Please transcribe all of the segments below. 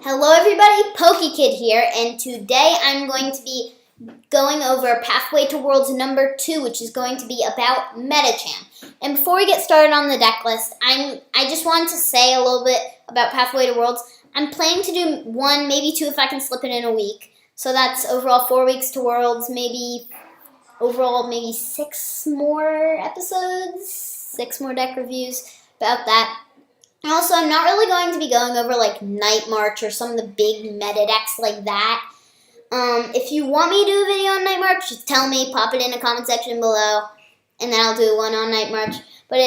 Hello everybody, PokeKid here, and today I'm going to be going over Pathway to Worlds number 2, which is going to be about Medicham. And before we get started on the deck list, I just wanted to say a little bit about Pathway to Worlds. I'm planning to do 1, maybe 2 if I can slip it in a week. So that's overall 4 weeks to Worlds, maybe 6 more episodes, 6 more deck reviews about that. And also, I'm not really going to be going over like Night March or some of the big meta decks like that. If you want me to do a video on Night March, just tell me, pop it in the comment section below, and then I'll do one on Night March. But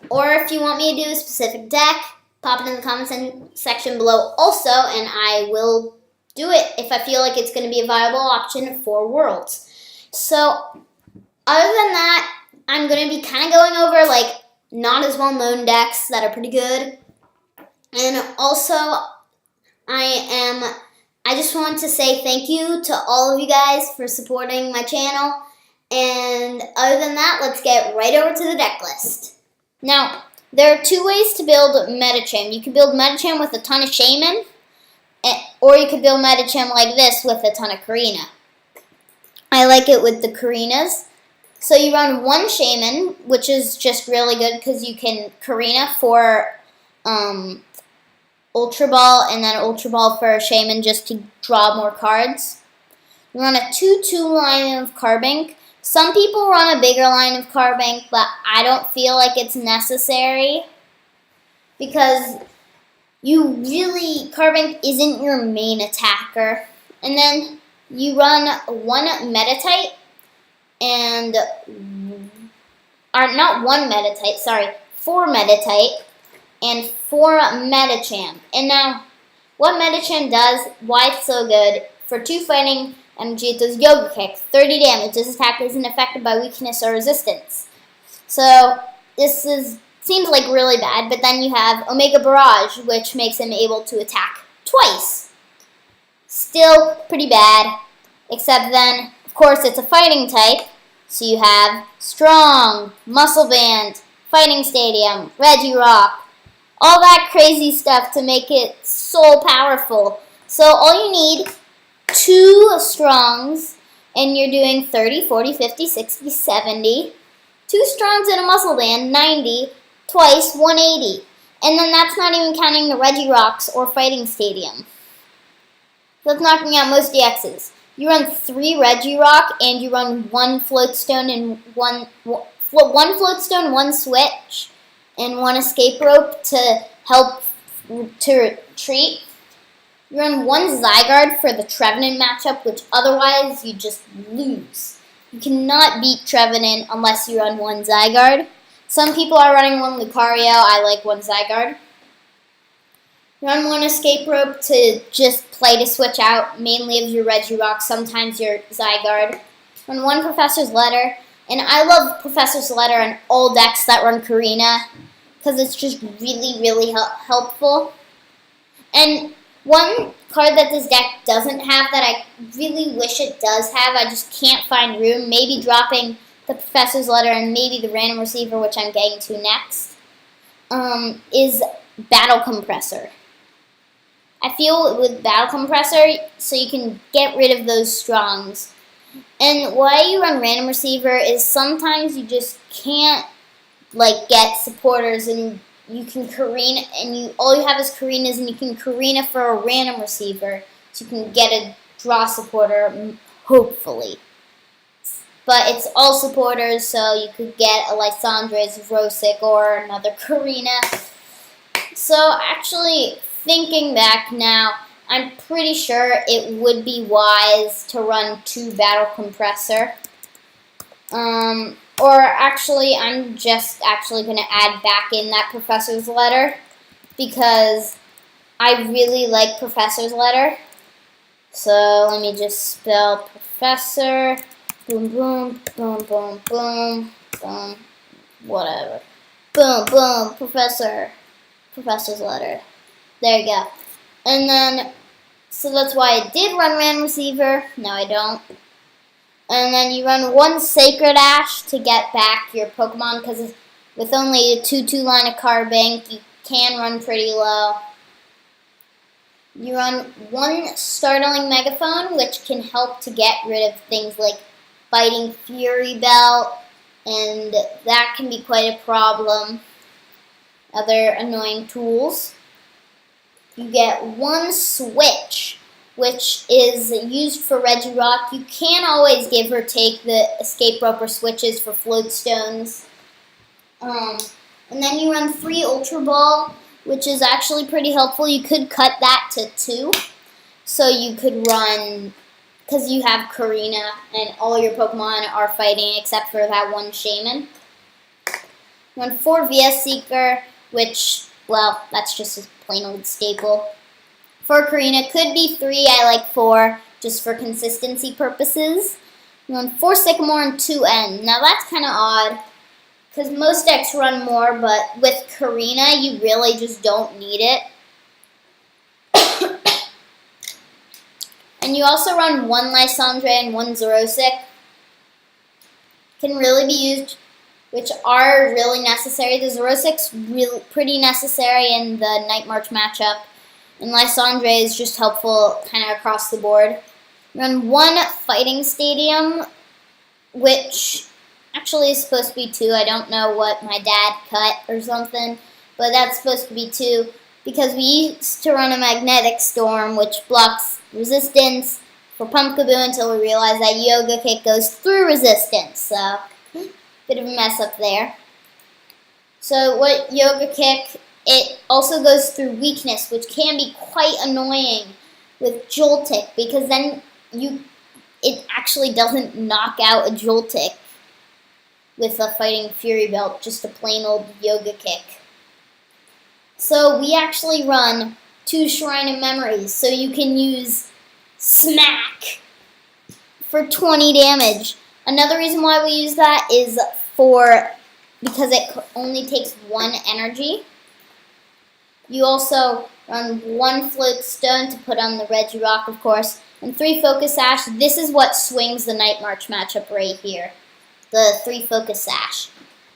or if you want me to do a specific deck, pop it in the comment section below also, and I will do it if I feel like it's going to be a viable option for Worlds. So, other than that, I'm going to be kind of going over like not as well-known decks that are pretty good. And also, I just want to say thank you to all of you guys for supporting my channel. And other than that, let's get right over to the deck list. Now, there are 2 ways to build Medicham. You can build Medicham with a ton of Shaman, or you could build Medicham like this with a ton of Karina. I like it with the Karinas. So you run 1 Shaman, which is just really good because you can Karina for Ultra Ball and then Ultra Ball for Shaman just to draw more cards. You run a 2/2 line of Carbink. Some people run a bigger line of Carbink, but I don't feel like it's necessary because Carbink isn't your main attacker. And then you run 1 Meditite. And, not 1 Meditite, sorry, 4 Meditite and 4 Medicham. And now, what Medicham does, why it's so good, for 2 fighting energy, it does Yoga Kick, 30 damage. This attack isn't affected by weakness or resistance. So, seems like really bad, but then you have Omega Barrage, which makes him able to attack twice. Still pretty bad, except then, of course, it's a fighting type. So you have Strong, Muscle Band, Fighting Stadium, Regirock, all that crazy stuff to make it so powerful. So all you need, 2 Strongs, and you're doing 30, 40, 50, 60, 70. 2 Strongs and a Muscle Band, 90, twice, 180. And then that's not even counting the Regirocks or Fighting Stadium. That's knocking out most DXs. You run 3 Regirock, and you run 1 Floatstone and 1 Floatstone, 1 Switch, and 1 Escape Rope to help to retreat. You run 1 Zygarde for the Trevenant matchup, which otherwise you just lose. You cannot beat Trevenant unless you run 1 Zygarde. Some people are running 1 Lucario. I like 1 Zygarde. Run 1 Escape Rope to just play to switch out, mainly of your Regirock, sometimes your Zygarde. Run 1 Professor's Letter, and I love Professor's Letter in all decks that run Karina, because it's just really, really helpful. And one card that this deck doesn't have that I really wish it does have, I just can't find room, maybe dropping the Professor's Letter and maybe the Random Receiver, which I'm getting to next, is Battle Compressor. I feel with Battle Compressor, so you can get rid of those Strongs. And why you run Random Receiver is sometimes you just can't get supporters, and you can Karina, and all you have is Karinas, and you can Karina for a Random Receiver, so you can get a draw supporter, hopefully. But it's all supporters, so you could get a Lysandra's, Rosic, or another Karina. So actually, thinking back now, I'm pretty sure it would be wise to run 2 Battle Compressor. Or actually, I'm just going to add back in that Professor's Letter because I really like Professor's Letter. So let me just spell Professor, boom, boom, boom, boom, boom, boom, whatever. Boom, boom, Professor's Letter. There you go. And then, so that's why I did run Random Receiver. No, I don't. And then you run 1 Sacred Ash to get back your Pokemon, because with only a 2/2 line of Carbink, you can run pretty low. You run one Startling Megaphone, which can help to get rid of things like Fighting Fury Belt, and that can be quite a problem. Other annoying tools. You get one Switch, which is used for Regirock. You can always give or take the Escape Rope or switches for Floatstones. And then you run 3 Ultra Ball, which is actually pretty helpful. You could cut that to 2. So you could run, because you have Karina and all your Pokemon are fighting except for that one Shaman. You run 4 VS Seeker, which, well, that's just a plain old staple. For Karina, could be 3, I like 4, just for consistency purposes. You run 4 Sycamore and 2 N. Now that's kind of odd, because most decks run more, but with Karina, you really just don't need it. And you also run 1 Lysandre and 1 Xerosic. Can really be used, which are really necessary. The Xerosic's really pretty necessary in the Night March matchup. And Lysandre is just helpful kind of across the board. You run 1 Fighting Stadium, which actually is supposed to be 2. I don't know what my dad cut or something, but that's supposed to be 2 because we used to run a Magnetic Storm, which blocks resistance for Pumpkaboo until we realized that Yoga Kick goes through resistance. So, bit of a mess up there. So what Yoga Kick, it also goes through weakness, which can be quite annoying with Joltik, because then it actually doesn't knock out a Joltik with a Fighting Fury Belt, just a plain old Yoga Kick. So we actually run 2 Shrine of Memories, so you can use Smack for 20 damage. Another reason why we use that is because it only takes 1 energy. You also run 1 Floatstone to put on the Regirock, of course, and 3 Focus Sash. This is what swings the Night March matchup right here. The 3 Focus Sash.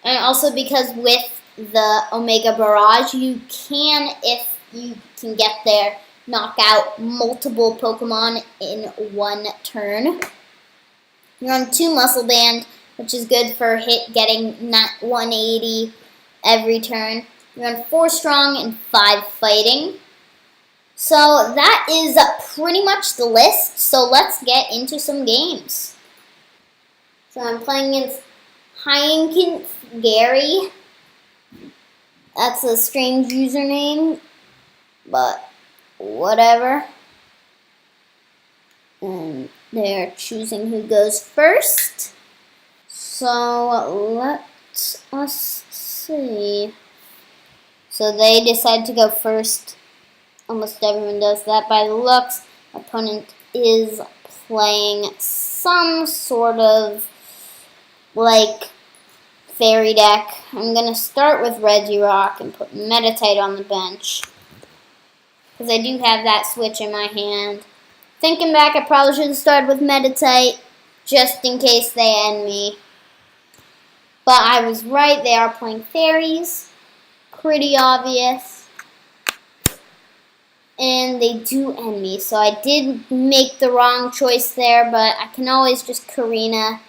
And also because with the Omega Barrage, you can, if you can get there, knock out multiple Pokemon in 1 turn. You run 2 Muscle Band, which is good for getting 180 every turn. You run 4 Strong and 5 Fighting. So that is pretty much the list. So let's get into some games. So I'm playing against Hyacinth Gary. That's a strange username, but whatever. And they're choosing who goes first. So let us see. So they decide to go first. Almost everyone does that by the looks. Opponent is playing some sort of like fairy deck. I'm going to start with Regirock and put Meditite on the bench, because I do have that switch in my hand. Thinking back, I probably should have started with Meditite, just in case they end me. But I was right, they are playing fairies. Pretty obvious. And they do end me, so I did make the wrong choice there, but I can always just Karina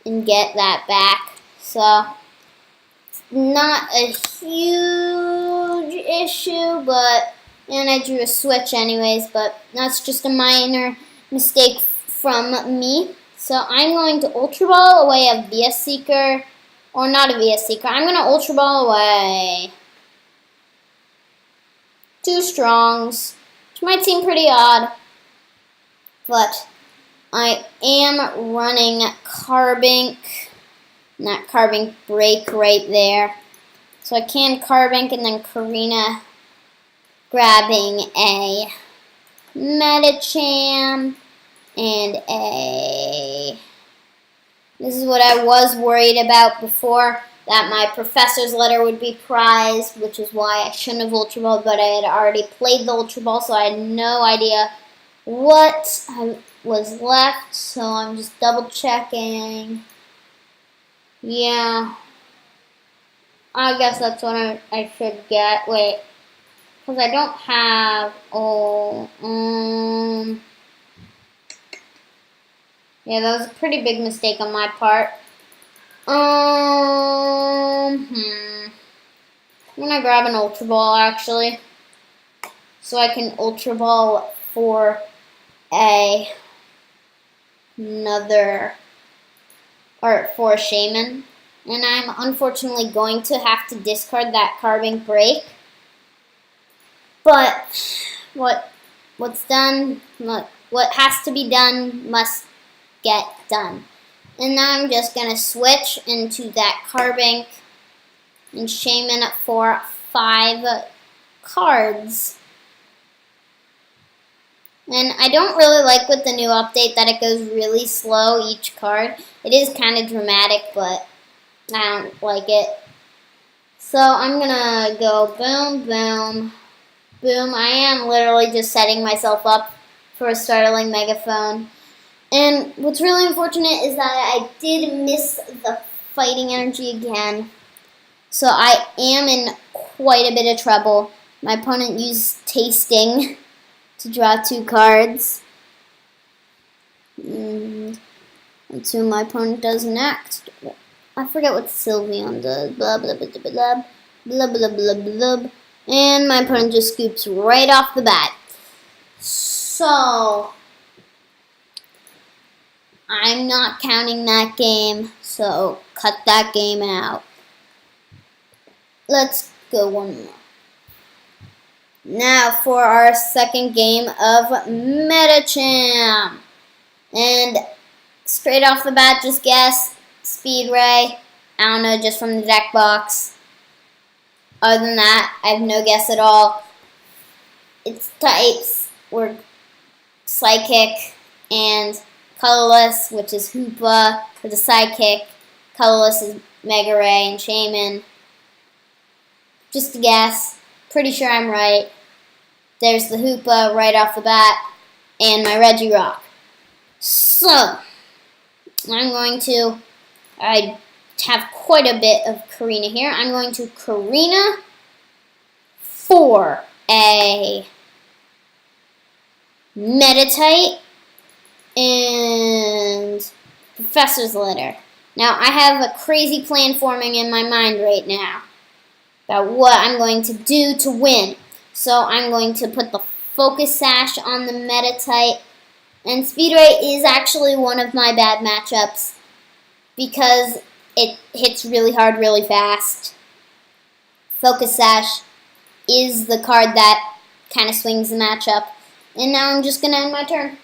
and get that back. So, not a huge issue, but, and I drew a switch anyways, but that's just a minor mistake from me. So I'm going to Ultra Ball away a VS Seeker, or not a VS Seeker. I'm going to Ultra Ball away 2 Strongs, which might seem pretty odd, but I am running Carbink. And that Carbink break right there. So I can Carbink and then Karina grabbing a Medicham and a... This is what I was worried about before, that my professor's letter would be prized, which is why I shouldn't have Ultra Ball, but I had already played the Ultra Ball, so I had no idea what was left, so I'm just double checking. Yeah, I guess that's what I should get. Wait, Because I don't have, yeah, that was a pretty big mistake on my part. I'm gonna grab an Ultra Ball, actually. So I can Ultra Ball for for a Shaman. And I'm unfortunately going to have to discard that Carving Break. But what has to be done must get done. And now I'm just gonna switch into that Carving and Shaman for 5 cards. And I don't really like with the new update that it goes really slow each card. It is kind of dramatic, but I don't like it. So I'm gonna go boom, boom, boom. I am literally just setting myself up for a startling megaphone. And what's really unfortunate is that I did miss the fighting energy again. So I am in quite a bit of trouble. My opponent used tasting to draw 2 cards. Let's see what my opponent does next. I forget what Sylveon does. Blah, blah, blah, blah, blah, blah, blah, blah, blah, blah. And my opponent just scoops right off the bat. So I'm not counting that game, so cut that game out. Let's go one more. Now for our second game of Medicham. And straight off the bat, just guess, Speed Ray. I don't know, just from the deck box. Other than that, I have no guess at all. Its types were Psychic and Colorless, which is Hoopa for the Psychic. Colorless is Mega Ray and Shaman. Just a guess. Pretty sure I'm right. There's the Hoopa right off the bat. And my Regirock. So, I have quite a bit of Karina here. I'm going to Karina for a Meditite and Professor's Litter. Now, I have a crazy plan forming in my mind right now about what I'm going to do to win. So I'm going to put the Focus Sash on the Meditite. And Speed Ray is actually one of my bad matchups because it hits really hard, really fast. Focus Sash is the card that kind of swings the matchup. And now I'm just going to end my turn.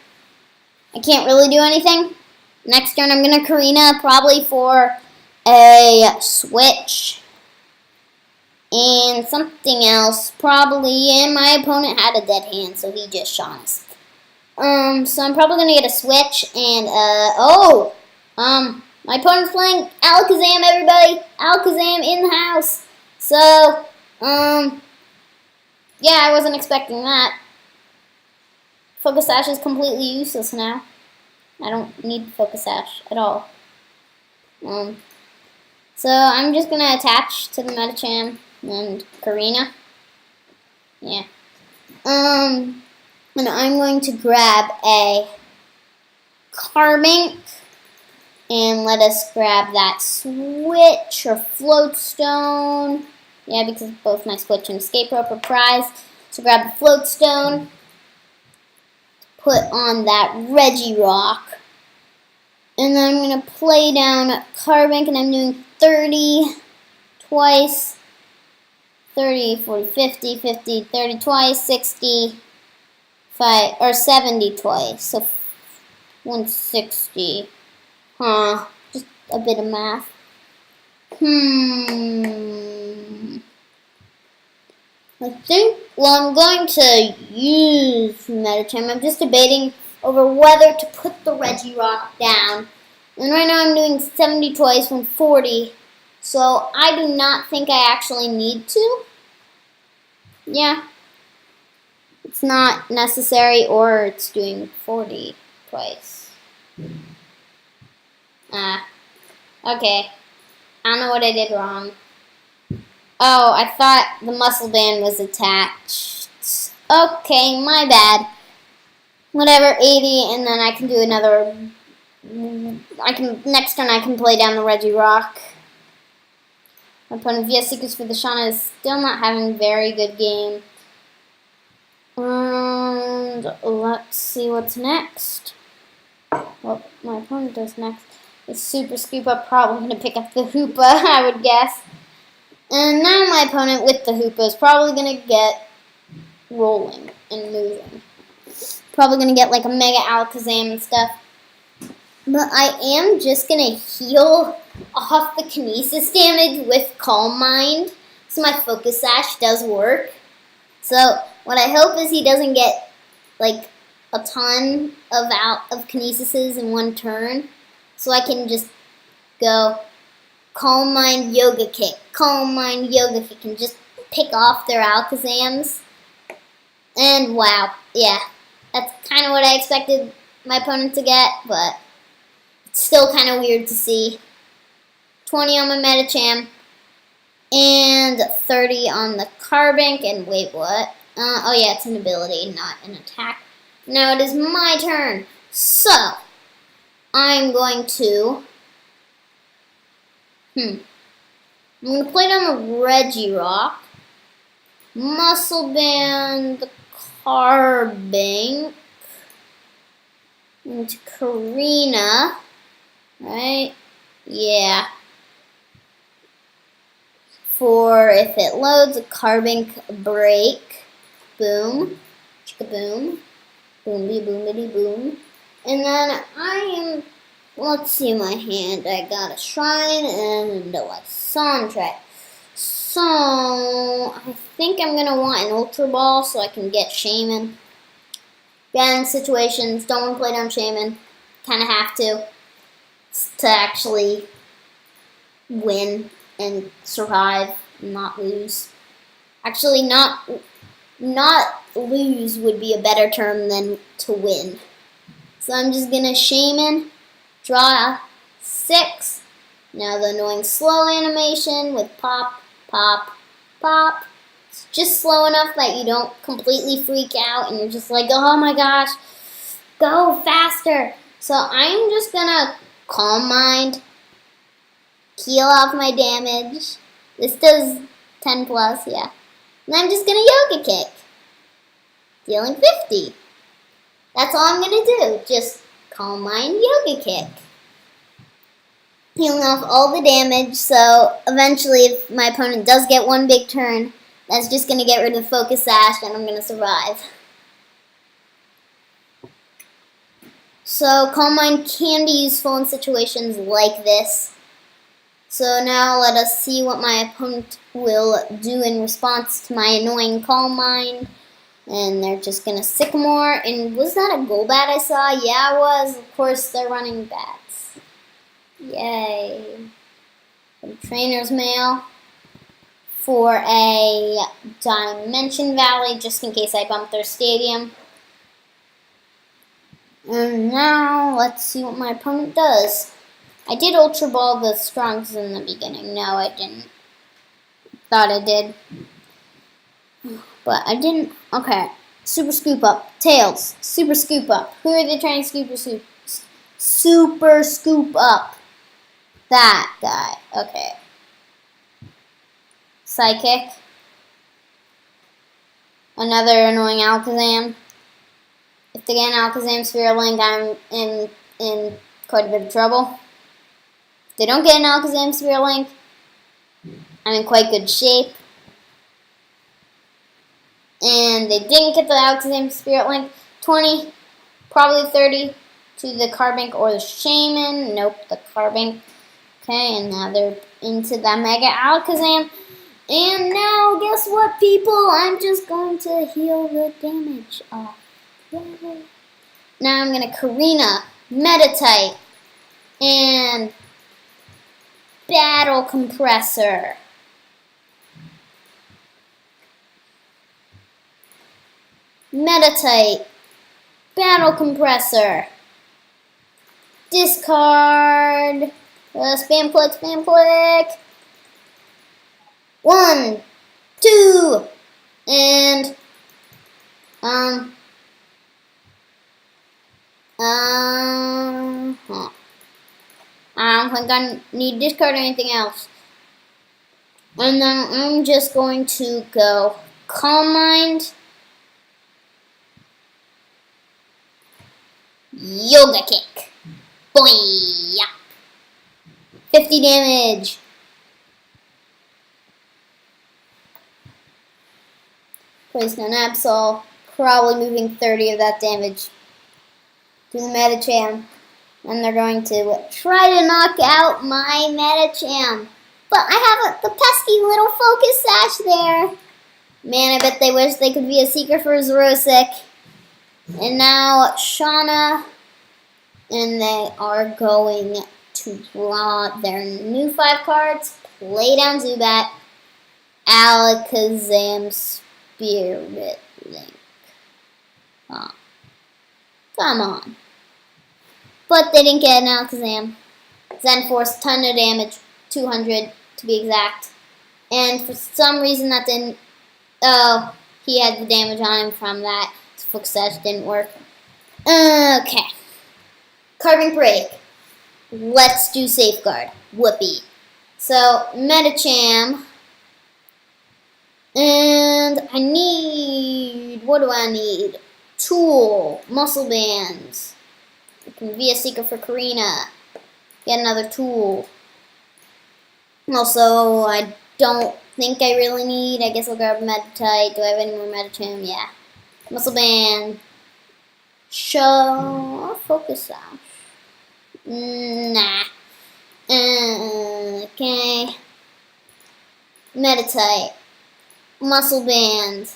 I can't really do anything. Next turn I'm going to Karina probably for a switch. And something else, probably, and my opponent had a dead hand, so he just shot us. So I'm probably gonna get a switch, and, my opponent's playing Alakazam, everybody! Alakazam in the house! So, yeah, I wasn't expecting that. Focus Sash is completely useless now. I don't need Focus Sash at all. So I'm just gonna attach to the Medicham and Karina. Yeah. And I'm going to grab a Carbink. And let us grab that Switch or Floatstone. Yeah, because both my Switch and Escape Rope are prized. So grab the Floatstone. Put on that Regirock. And then I'm going to play down Carbink, and I'm doing 30 twice. 30, 40, 50, 50, 30 twice, 60, 70 twice. So 160. Just a bit of math. I think, I'm going to use Medicham. I'm just debating over whether to put the Regirock down. And right now I'm doing 70 twice from 40. So I do not think I actually need to. Yeah. It's not necessary, or it's doing 40 twice. Okay. I don't know what I did wrong. Oh, I thought the muscle band was attached. Okay, my bad. Whatever, 80, and then I can do another. Next turn I can play down the Regirock. My opponent via Secrets for the Shauna is still not having a very good game. And let's see what's next. What my opponent does next is Super Scoop Up, probably going to pick up the Hoopa, I would guess. And now my opponent with the Hoopa is probably going to get rolling and moving. Probably going to get like a Mega Alakazam and stuff. But I am just going to heal off the Kinesis damage with Calm Mind. So my Focus Sash does work. So what I hope is he doesn't get like a ton of Kinesises in one turn. So I can just go Calm Mind, Yoga Kick, Calm Mind, Yoga Kick, and just pick off their Alakazams. And wow, yeah, that's kind of what I expected my opponent to get, but it's still kind of weird to see. 20 on my Medicham, and 30 on the Carbink, and wait, what? Oh yeah, it's an ability, not an attack. Now it is my turn, so I'm going to I'm going to play down the Regirock, Muscle Band, the Carbink, into Karina, right? Yeah. For if it loads, a Carbink break. Boom. Chicka boom. Boomity boomity boom. And then let's see my hand. I got a Shrine and a Lysandrac. So, I think I'm going to want an Ultra Ball so I can get Shaman. Again, situations, don't want to play down Shaman. Kind of have to actually win and survive and not lose. Actually, not lose would be a better term than to win. So I'm just going to Shaman, draw 6. Now the annoying slow animation with pop, pop, pop. It's just slow enough that you don't completely freak out and you're just like, oh my gosh, go faster. So I'm just going to Calm Mind, heal off my damage. This does 10 plus, yeah. And I'm just going to Yoga Kick, dealing 50. That's all I'm going to do, just Calm Mind, Yoga Kick. Healing off all the damage, so eventually if my opponent does get one big turn, that's just going to get rid of the Focus Sash and I'm going to survive. So Calm Mind can be useful in situations like this. So now let us see what my opponent will do in response to my annoying Calm Mind. And they're just going to Sycamore. And was that a Golbat I saw? Yeah, it was. Of course, they're running bats. Yay. Some Trainer's Mail for a Dimension Valley, just in case I bump their stadium. And now, let's see what my opponent does. I did Ultra Ball the Strongs in the beginning. No, I didn't. Thought I did. But I didn't. Okay. Super Scoop Up. Tails. Super Scoop Up. Who are they trying to Super Scoop Up. That guy. Okay. Psychic. Another annoying Alakazam. If they get an Alakazam Sphere Link, I'm in quite a bit of trouble. If they don't get an Alakazam Sphere Link, I'm in quite good shape. And they didn't get the Alakazam Spirit Link. 20, probably 30 to the Carbink or the Shaman. Nope, the Carbink. Okay, and now they're into the Mega Alakazam. And now, guess what, people? I'm just going to heal the damage off. Yay. Now I'm going to Karina, Meta-type, and Battle Compressor. Meta-type, Battle Compressor, discard, spam click, 1, 2, and huh. I don't think I need to discard anything else. And then I'm just going to go Calm Mind, Yoga Kick. Boy! 50 damage. Poison on Absol, probably moving 30 of that damage to the Medicham. And they're going to try to knock out my Medicham. But I have the pesky little Focus Sash there. Man, I bet they wish they could be a seeker for Xerosic. And now Shauna, and they are going to draw their new 5 cards, play down Zubat, Alakazam, Spirit Link. Oh, come on. But they didn't get an Alakazam. Zen Force, ton of damage, 200 to be exact. And for some reason that didn't, oh, he had the damage on him from that. His Focus Sash didn't work. Okay. Carving Break. Let's do Safeguard. Whoopee. So, Medicham. And I need, what do I need? Tool. Muscle Bands. It can be a seeker for Karina. Get another tool. Also, I don't think I really need. I guess I'll grab Meditite. Do I have any more Medicham? Yeah. Muscle Band. Show. Focus Sash. Nah. Okay. Meditite. Muscle Band.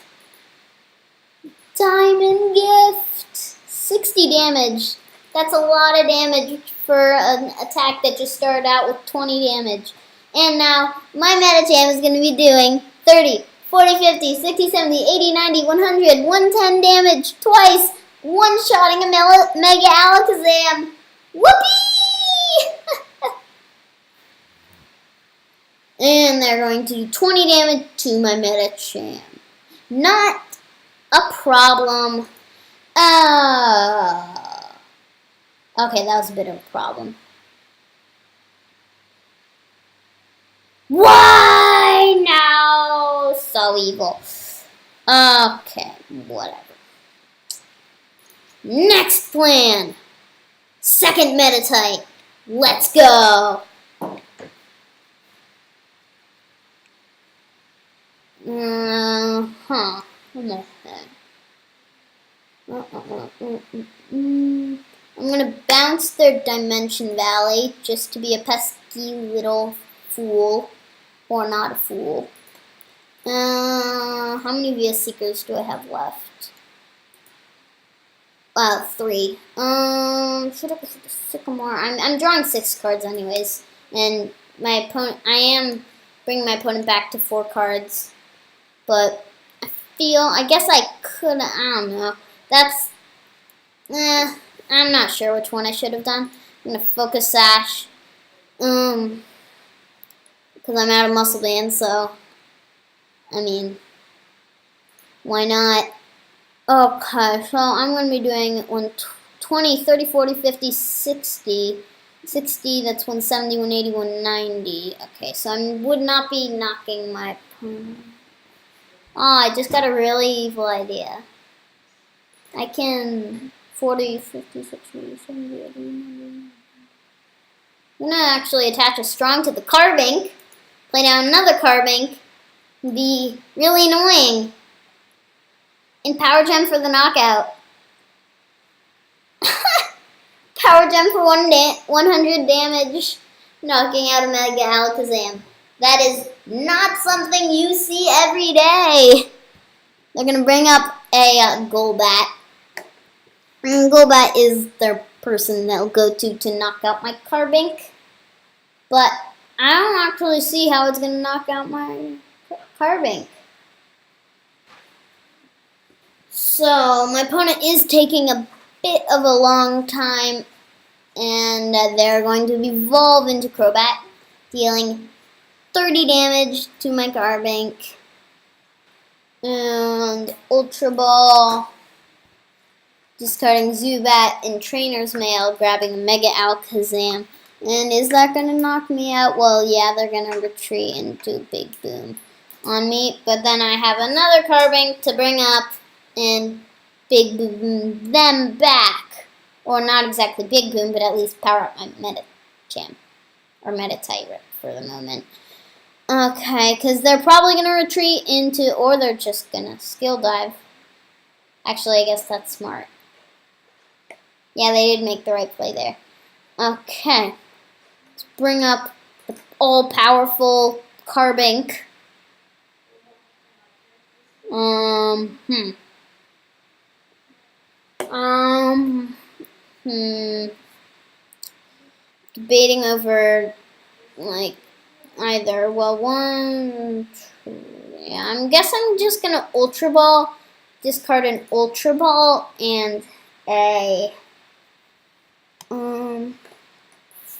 Diamond Gift. 60 damage. That's a lot of damage for an attack that just started out with 20 damage. And now, my Medicham is going to be doing 30, 40, 50, 60, 70, 80, 90, 100, 110 damage twice, one-shotting a Mega Alakazam. Whoopee! And they're going to do 20 damage to my Medicham. Not a problem. Okay, that was a bit of a problem. Why? No! So evil. Okay, whatever. Next plan. Second Meditite. Let's go. What the heck? I'm gonna bounce their Dimension Valley just to be a pesky little fool. Or not a fool. How many VS Seekers do I have left? 3. Should I go for the Sycamore? I'm drawing 6 cards anyways. And my opponent, I am bringing my opponent back to 4 cards. But I guess I could, I don't know. That's, I'm not sure which one I should have done. I'm going to Focus Sash. Because I'm out of Muscle Band, so, I mean, why not? Okay, so I'm going to be doing 20, 30, 40, 50, 60. 60, that's 170, 180, 190. Okay, so I would not be knocking my opponent. Oh, I just got a really evil idea. I can 40, 50, 60, 70, 80, 90. I'm going to actually attach a Strong to the Carbink. Play down another Carbink. Be really annoying. And Power Gem for the knockout. Power Gem for 100 damage. Knocking out a Mega Alakazam. That is not something you see every day. They're going to bring up a Golbat. And Golbat is their person they'll go to knock out my Carbink. But I don't actually see how it's going to knock out my Carbink. So my opponent is taking a bit of a long time. And they're going to evolve into Crobat, dealing 30 damage to my Carbink. And Ultra Ball. Discarding Zubat and Trainer's Mail, grabbing Mega Alakazam. And is that going to knock me out? Well, yeah, they're going to retreat and do Big Boom on me. But then I have another Carbink to bring up and Big Boom them back. Or not exactly Big Boom, but at least power up my Medicham. Or Meditite for the moment. Okay, because they're probably going to retreat into, or they're just going to Skill Dive. Actually, I guess that's smart. Yeah, they did make the right play there. Okay. Let's bring up the all-powerful Carbink. Debating over, like, either, well, one, two, yeah, I guess I'm just gonna Ultra Ball, discard an Ultra Ball, and a,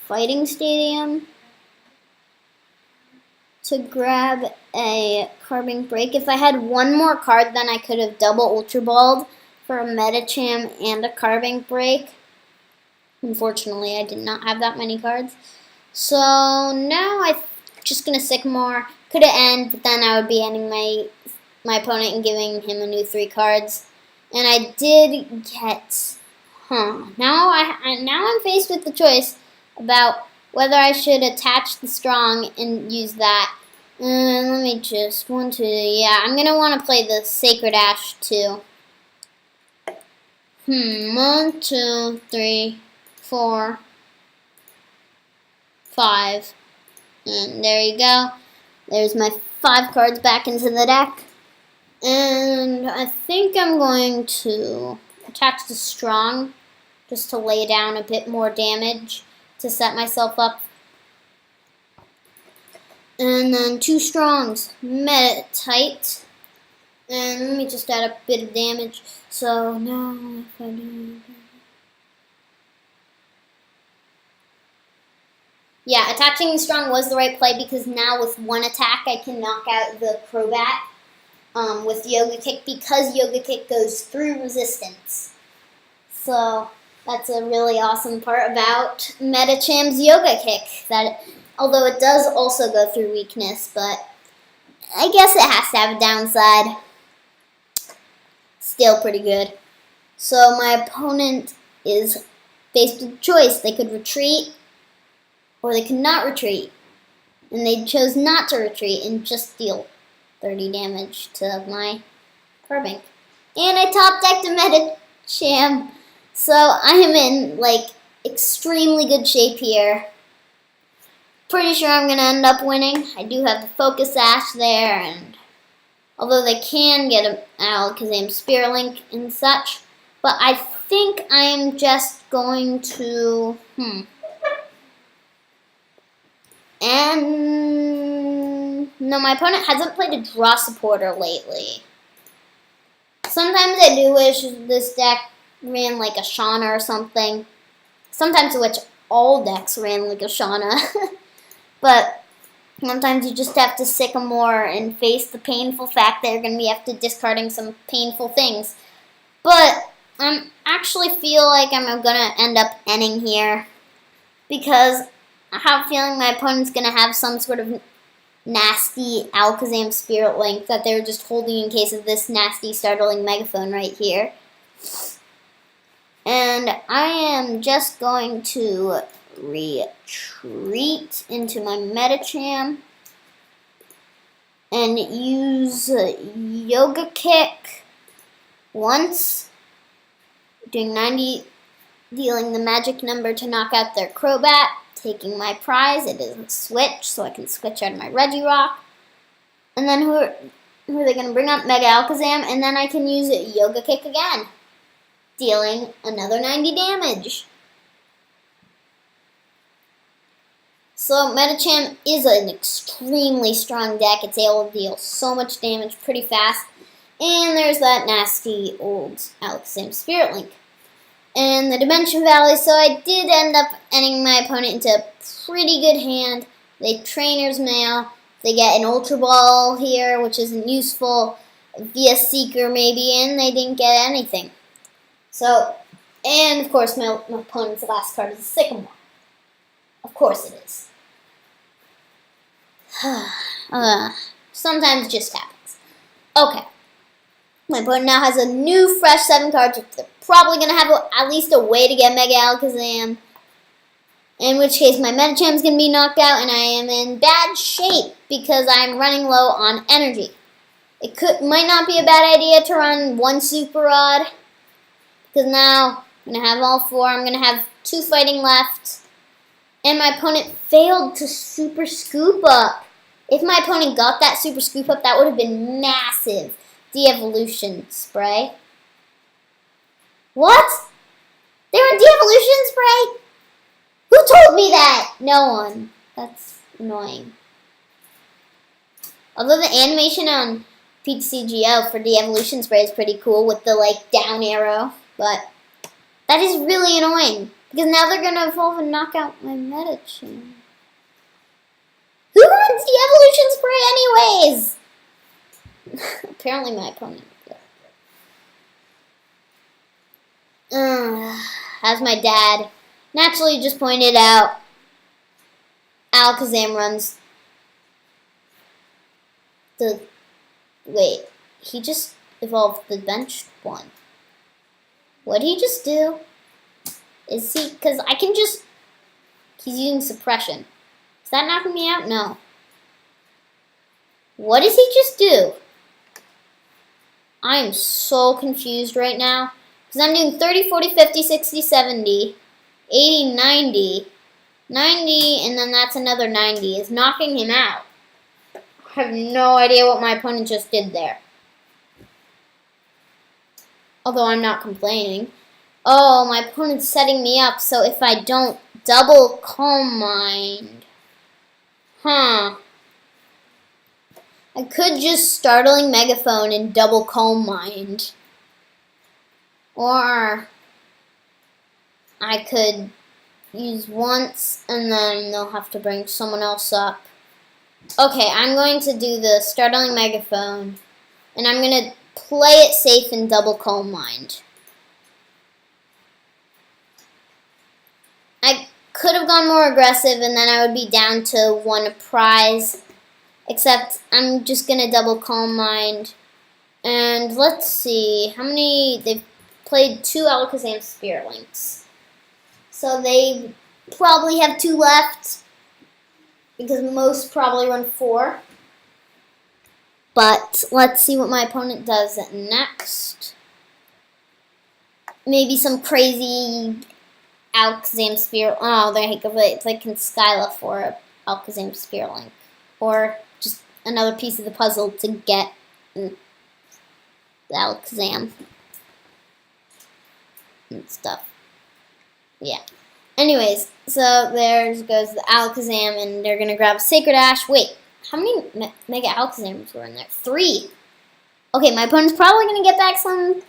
Fighting Stadium to grab a Carbink Break. If I had one more card, then I could have double Ultra Balled for a Medicham and a Carbink Break. Unfortunately, I did not have that many cards. So now I'm just going to Sycamore. Could have ended, but then I would be ending my opponent and giving him a new 3 cards. And I did get, now I'm faced with the choice about whether I should attach the Strong and use that. Let me just, yeah, I'm going to want to play the Sacred Ash too. 1, 2, 3, 4, 5. And there you go. There's my 5 cards back into the deck. And I think I'm going to attach the Strong just to lay down a bit more damage to set myself up. And then 2 Strongs, Meditite. And let me just add a bit of damage. So now if I do, yeah, attaching the Strong was the right play because now with 1 attack I can knock out the Crobat with Yoga Kick because Yoga Kick goes through resistance. So that's a really awesome part about Medicham's Yoga Kick. That although it does also go through weakness, but I guess it has to have a downside. Still pretty good. So my opponent is faced with a choice. They could retreat or they could not retreat. And they chose not to retreat and just deal 30 damage to my Carbink. And I top decked a Medicham. So I am in, like, extremely good shape here. Pretty sure I'm going to end up winning. I do have the Focus Ash there, and although they can get an Alakazam Spirit Link and such, but I think I am just going to, and no, my opponent hasn't played a Draw Supporter lately. Sometimes I do wish this deck ran like a Shauna or something. Sometimes I wish all decks ran like a Shauna. But sometimes you just have to Sycamore and face the painful fact that you're going to be have to discarding some painful things. But I actually feel like I'm going to end up ending here because I have a feeling my opponent's going to have some sort of nasty Alakazam Spirit Link that they're just holding in case of this nasty startling Megaphone right here. And I am just going to retreat into my Medicham and use Yoga Kick once, doing 90, dealing the magic number to knock out their Crobat, taking my prize. It is a switch, so I can switch out of my Regirock. And then who are they going to bring up? Mega Alakazam, and then I can use Yoga Kick again, dealing another 90 damage. So Medicham is an extremely strong deck. It's able to deal so much damage pretty fast. And there's that nasty old Alakazam Spirit Link. And the Dimension Valley, so I did end up ending my opponent into a pretty good hand. They Trainer's Mail, They get an Ultra Ball here, which isn't useful, via Seeker maybe, and they didn't get anything. So, and of course my opponent's last card is a Sycamore. Of course it is. Sometimes it just happens. Okay. My opponent now has a new fresh 7 cards, which they're probably going to have at least a way to get Mega Alakazam. In which case my Medicham is going to be knocked out, and I am in bad shape because I'm running low on energy. It might not be a bad idea to run 1 Super Rod, because now I'm going to have all 4. I'm going to have 2 fighting left. And my opponent failed to Super Scoop Up. If my opponent got that Super Scoop Up, that would have been massive. De-evolution spray. What? They were de-evolution spray? Who told me that? No one. That's annoying. Although the animation on PTCGO for de-evolution spray is pretty cool with the down arrow, but that is really annoying because now they're gonna evolve and knock out my Medicham. Who runs de-evolution spray anyways? Apparently my opponent. As my dad naturally just pointed out, Alakazam runs the... Wait, he just evolved the bench one. What'd he just do? Is he... Because I can just... He's using suppression. Is that knocking me out? No. What does he just do? I am so confused right now. Because I'm doing 30, 40, 50, 60, 70, 80, 90, 90, and then that's another 90. Is knocking him out. I have no idea what my opponent just did there. Although I'm not complaining. Oh, my opponent's setting me up, so if I don't double Calm Mind. Huh. I could just Startling Megaphone and double Calm Mind. Or I could use once and then they'll have to bring someone else up. Okay, I'm going to do the Startling Megaphone and I'm going to play it safe and double Calm Mind. I could have gone more aggressive and then I would be down to 1 prize. Except I'm just going to double Calm Mind. And let's see, how many, they've played 2 Alakazam Spirit Links. So they probably have 2 left. Because most probably run 4. But let's see what my opponent does next. Maybe some crazy Alakazam Spirit, oh, they can Skyla for Alakazam Spirit Link. Or just another piece of the puzzle to get the Alakazam and stuff. Yeah. Anyways, so there goes the Alakazam, and they're gonna grab Sacred Ash. Wait, how many Mega Alakazams were in there? 3. Okay, my opponent's probably gonna get back some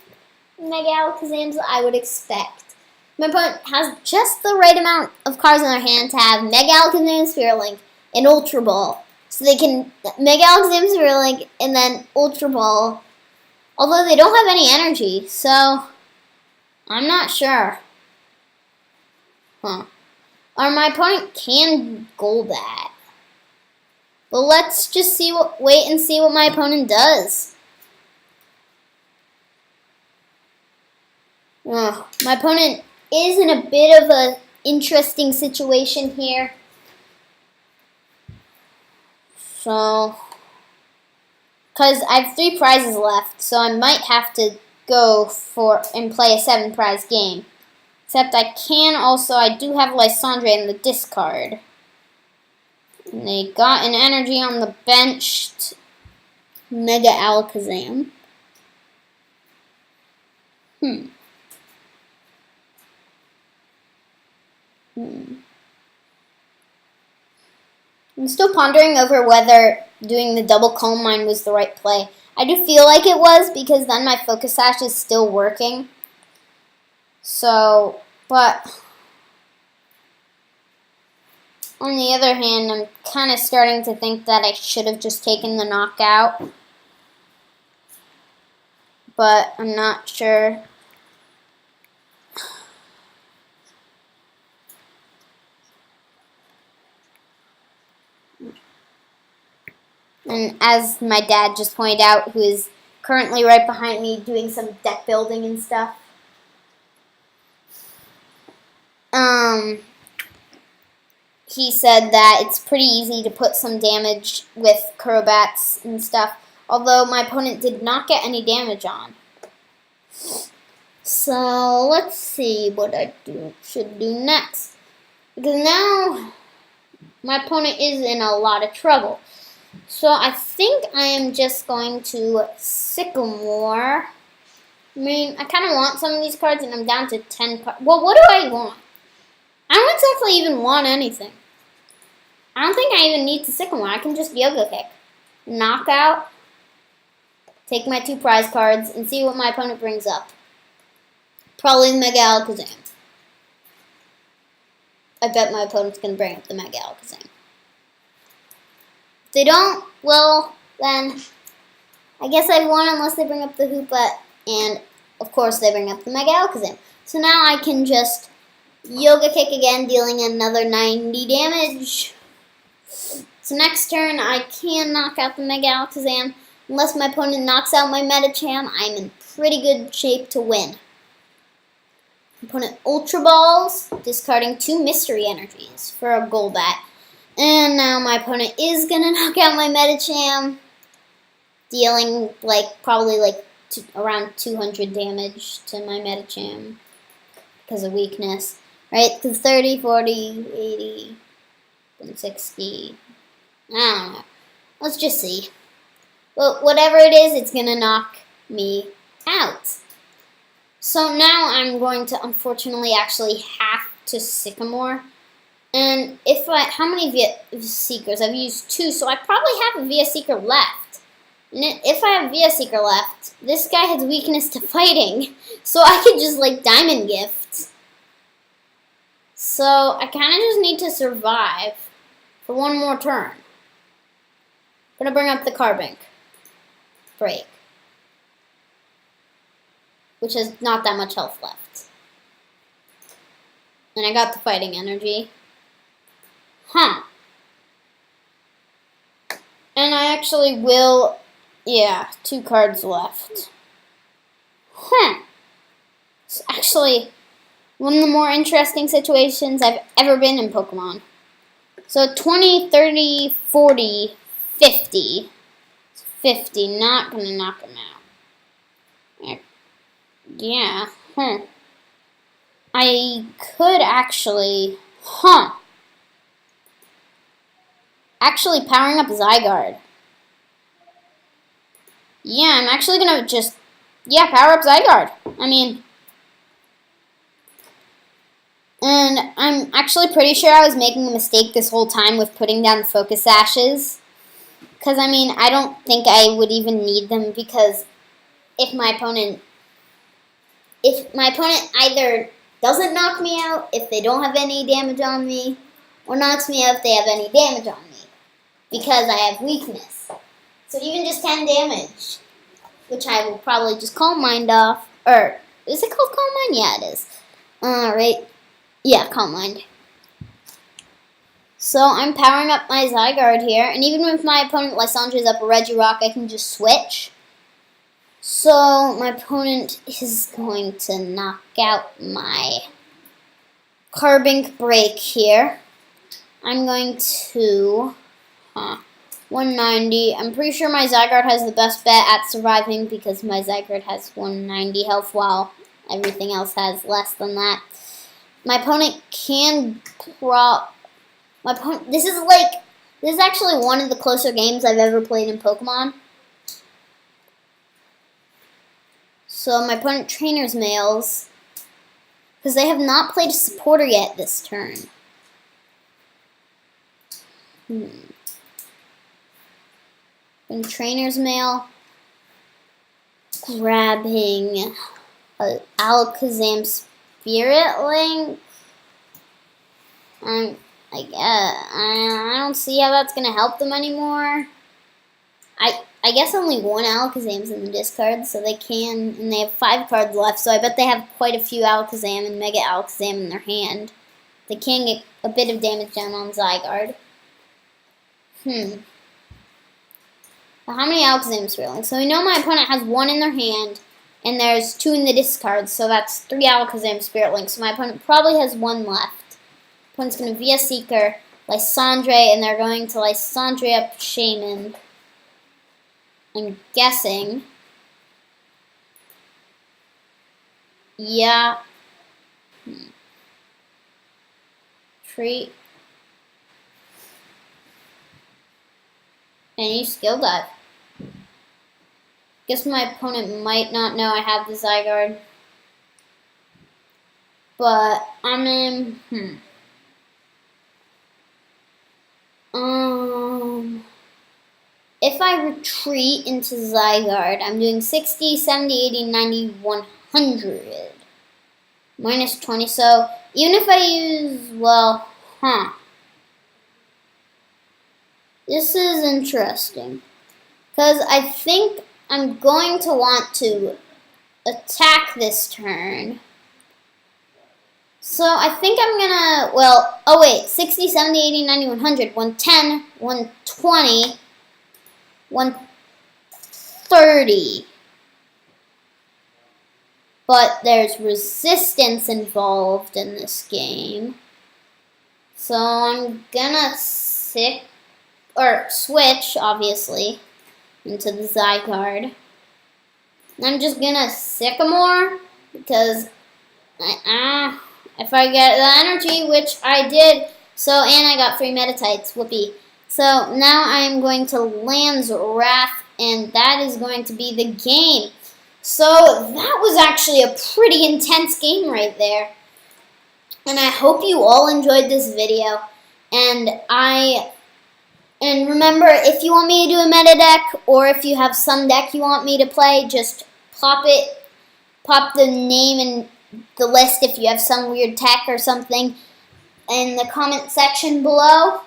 Mega Alakazams, I would expect. My opponent has just the right amount of cards in their hand to have Mega Alakazam, Spirit Link, and Ultra Ball. So they can Mega Alakazam, Spirit Link, and then Ultra Ball. Although they don't have any energy, so I'm not sure. Huh. Or my opponent can Golbat. But let's just wait and see what my opponent does. My opponent is in a bit of an interesting situation here. So, because I have 3 prizes left, so I might have to go for and play a 7 prize game. Except I do have Lysandre in the discard. And they got an energy on the benched Mega Alakazam. I'm still pondering over whether doing the double Calm Mind was the right play. I do feel like it was because then my Focus Sash is still working. So, but On the other hand, I'm kind of starting to think that I should have just taken the knockout. But I'm not sure. And as my dad just pointed out, who is currently right behind me doing some deck building and stuff. He said that it's pretty easy to put some damage with Crobats and stuff, although my opponent did not get any damage on. So let's see what I should do next. Because now my opponent is in a lot of trouble. So I think I am just going to Sycamore. I mean, I kind of want some of these cards, and I'm down to 10 cards. Well, what do I want? I don't exactly even want anything. I don't think I even need to Sycamore. I can just Yoga Kick. Knockout. Take my 2 prize cards and see what my opponent brings up. Probably the Mega Alakazam. I bet my opponent's going to bring up the Mega Alakazam. If they don't, well, then I guess I've won unless they bring up the Hoopa. And, of course, they bring up the Mega Alakazam. So now I can just Yoga Kick again, dealing another 90 damage. So next turn, I can knock out the Mega Alakazam. Unless my opponent knocks out my Medicham, I'm in pretty good shape to win. Opponent Ultra Balls, discarding 2 Mystery Energies for a Golbat. And now my opponent is going to knock out my Medicham, dealing probably around 200 damage to my Medicham because of weakness. Right? Because 30, 40, 80, 60. I don't know. Let's just see. Well, whatever it is, it's going to knock me out. So now I'm going to unfortunately actually have to Sycamore. And how many Via Seekers? I've used 2, so I probably have a Via Seeker left. And if I have Via Seeker left, this guy has weakness to fighting. So I could just Diamond Gift. So I kind of just need to survive for one more turn. I'm going to bring up the Carbink. Break. Which has not that much health left. And I got the Fighting Energy. Huh. And I actually will... Yeah, 2 cards left. Huh. It's actually one of the more interesting situations I've ever been in Pokemon. So 20, 30, 40, 50. 50, not going to knock him out. Yeah, I could actually, actually powering up Zygarde. Yeah, I'm actually going to just, power up Zygarde. I mean, and I'm actually pretty sure I was making a mistake this whole time with putting down the Focus Ashes. Because, I mean, I don't think I would even need them because if my opponent either doesn't knock me out if they don't have any damage on me, or knocks me out if they have any damage on me, because I have weakness. So even just 10 damage, which I will probably just Calm Mind off, or is it called Calm Mind? Yeah, it is. Right? Yeah, Calm Mind. So I'm powering up my Zygarde here, and even if my opponent Lysandre's up a Regirock, I can just switch. So my opponent is going to knock out my Carbink Break here. I'm going to 190. I'm pretty sure my Zygarde has the best bet at surviving because my Zygarde has 190 health while everything else has less than that. My opponent can this is actually one of the closer games I've ever played in Pokemon. So my opponent Trainer's Mails, because they have not played a supporter yet this turn. And Trainer's Mail, grabbing Alakazam Spirit Link. I guess I don't see how that's gonna help them anymore. I guess only one Alakazam's in the discard, so they can, and they have 5 cards left, so I bet they have quite a few Alakazam and Mega Alakazam in their hand. They can get a bit of damage down on Zygarde. But how many Alakazam Spearlings? So we know my opponent has 1 in their hand, and there's 2 in the discard, so that's 3 Alakazam Spearlings. So my opponent probably has 1 left. Opponent's going to VS Seeker, Lysandre, and they're going to Lysandre up Shaman. I'm guessing. Yeah. Treat. Any skill dive. Guess my opponent might not know I have the Zygarde. But I'm in. If I retreat into Zygarde, I'm doing 60, 70, 80, 90, 100. Minus 20. So even if I use, well, this is interesting. Because I think I'm going to want to attack this turn. So I think I'm gonna, well, oh wait, 60, 70, 80, 90, 100, 110, 120, 130. But there's resistance involved in this game. So I'm gonna switch, obviously, into the Zygarde. And I'm just gonna Sycamore, because if I get the energy, which I did, and I got 3 Meditites, whoopee. So now I'm going to Land's Wrath, and that is going to be the game. So that was actually a pretty intense game right there. And I hope you all enjoyed this video. And remember, if you want me to do a meta deck, or if you have some deck you want me to play, just pop the name in the list if you have some weird tech or something in the comment section below.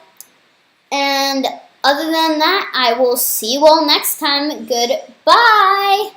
And other than that, I will see you all next time. Goodbye!